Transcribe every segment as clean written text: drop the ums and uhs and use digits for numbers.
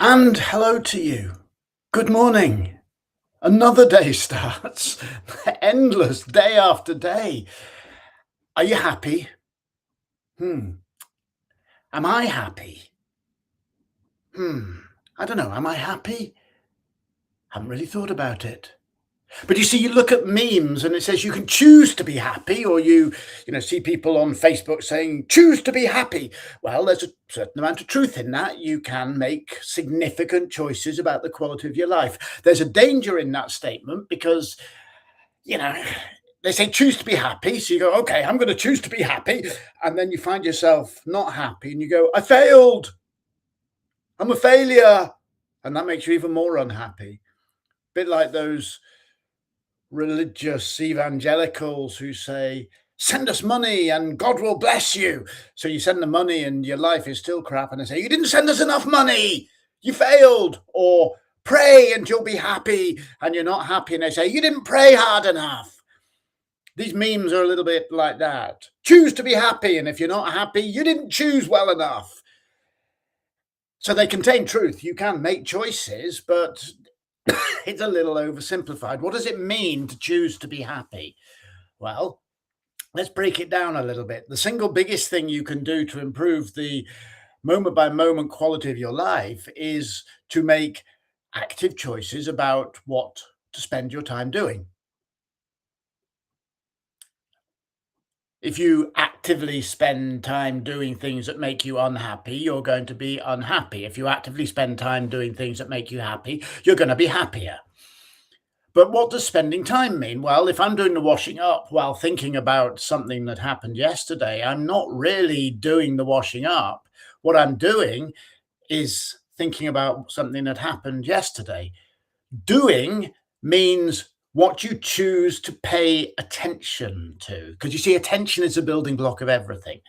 And hello to you. Good morning. Another day starts. Endless day after day. Are you happy? Hmm. Am I happy? Hmm. I don't know. Am I happy? Haven't really thought about it. But you see, you look at memes and it says you can choose to be happy, or you see people on Facebook saying, choose to be happy. Well, there's a certain amount of truth in that. You can make significant choices about the quality of your life. There's a danger in that statement because, you know, they say choose to be happy. So you go, okay, I'm going to choose to be happy. And then you find yourself not happy and you go, I failed. I'm a failure. And that makes you even more unhappy. Bit like those religious evangelicals who say, send us money and God will bless you. So you send the money and your life is still crap. And they say, you didn't send us enough money. You failed. Or pray and you'll be happy. And you're not happy. And they say, you didn't pray hard enough. These memes are a little bit like that. Choose to be happy. And if you're not happy, you didn't choose well enough. So they contain truth. You can make choices, but it's a little oversimplified. What does it mean to choose to be happy? Well, let's break it down a little bit. The single biggest thing you can do to improve the moment by moment quality of your life is to make active choices about what to spend your time doing. If you actively spend time doing things that make you unhappy, you're going to be unhappy. If you actively spend time doing things that make you happy, you're going to be happier. But what does spending time mean? Well, if I'm doing the washing up while thinking about something that happened yesterday, I'm not really doing the washing up. What I'm doing is thinking about something that happened yesterday. Doing means what you choose to pay attention to. Because you see, attention is a building block of everything.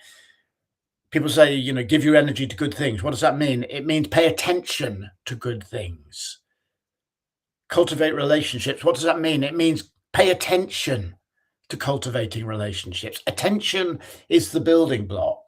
People say, give your energy to good things. What does that mean? It means pay attention to good things. Cultivate relationships. What does that mean? It means pay attention to cultivating relationships. Attention is the building block.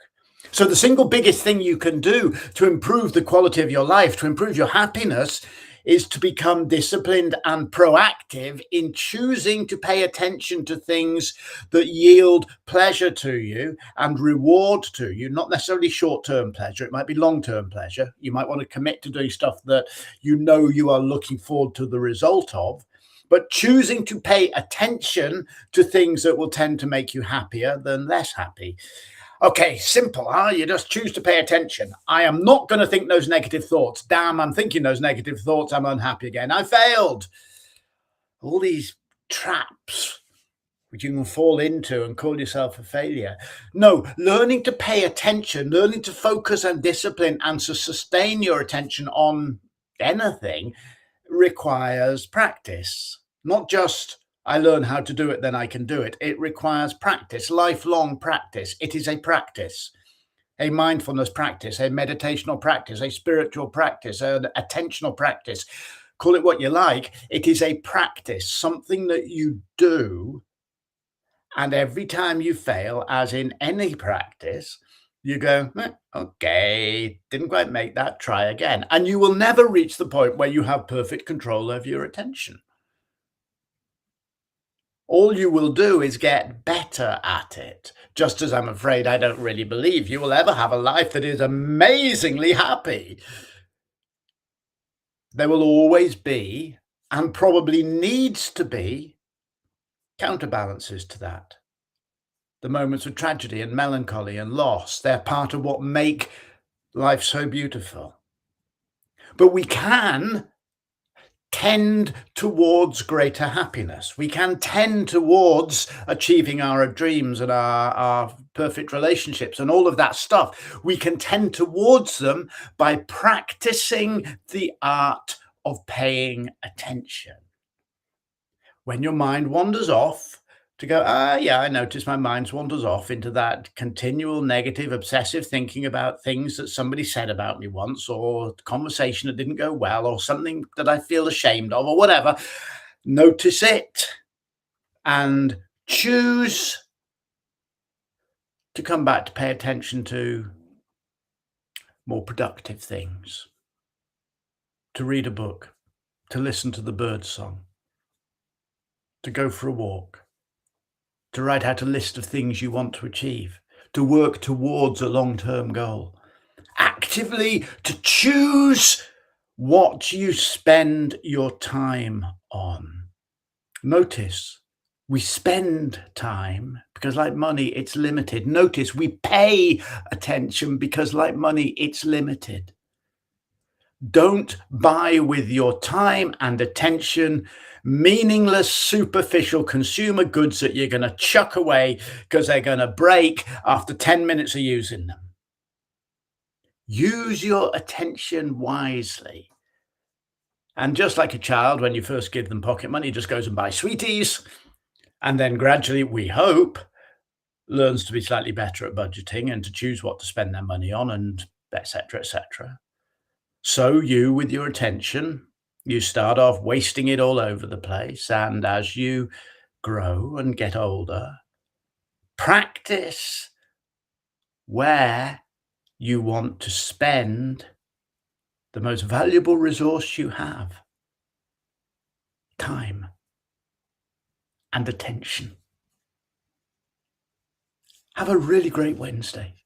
So, the single biggest thing you can do to improve the quality of your life, to improve your happiness, is to become disciplined and proactive in choosing to pay attention to things that yield pleasure to you and reward to you, not necessarily short term pleasure. It might be long term pleasure. You might want to commit to doing stuff that you are looking forward to the result of. But choosing to pay attention to things that will tend to make you happier than less happy. Okay, simple, huh? You just choose to pay attention. I am not going to think those negative thoughts. Damn, I'm thinking those negative thoughts. I'm unhappy again. I failed. All these traps which you can fall into and call yourself a failure. No, learning to pay attention, learning to focus and discipline and to sustain your attention on anything requires practice, not just I learn how to do it, then I can do it. It requires practice, lifelong practice. It is a practice, a mindfulness practice, a meditational practice, a spiritual practice, an attentional practice. Call it what you like. It is a practice, something that you do. And every time you fail, as in any practice, you go, okay, didn't quite make that, try again. And you will never reach the point where you have perfect control over your attention. All you will do is get better at it. Just as I'm afraid I don't really believe you will ever have a life that is amazingly happy. There will always be, and probably needs to be, counterbalances to that. The moments of tragedy and melancholy and loss, they're part of what make life so beautiful. But we can tend towards greater happiness. We can tend towards achieving our dreams and our perfect relationships and all of that stuff. We can tend towards them by practicing the art of paying attention. When your mind wanders off, to go, yeah, I notice my mind wanders off into that continual negative, obsessive thinking about things that somebody said about me once, or conversation that didn't go well, or something that I feel ashamed of, or whatever. Notice it and choose to come back to pay attention to more productive things. to read a book, to listen to the bird song, to go for a walk, to write out a list of things you want to achieve, to work towards a long-term goal. Actively to choose what you spend your time on. Notice we spend time because, like money, it's limited. Notice we pay attention because, like money, it's limited. Don't buy with your time and attention meaningless, superficial consumer goods that you're going to chuck away because they're going to break after 10 minutes of using them. Use your attention wisely. And just like a child, when you first give them pocket money, just goes and buys sweeties. And then gradually, we hope, learns to be slightly better at budgeting and to choose what to spend their money on and et cetera, et cetera. So you, with your attention, you start off wasting it all over the place. And as you grow and get older, practice where you want to spend the most valuable resource you have: time and attention. Have a really great Wednesday.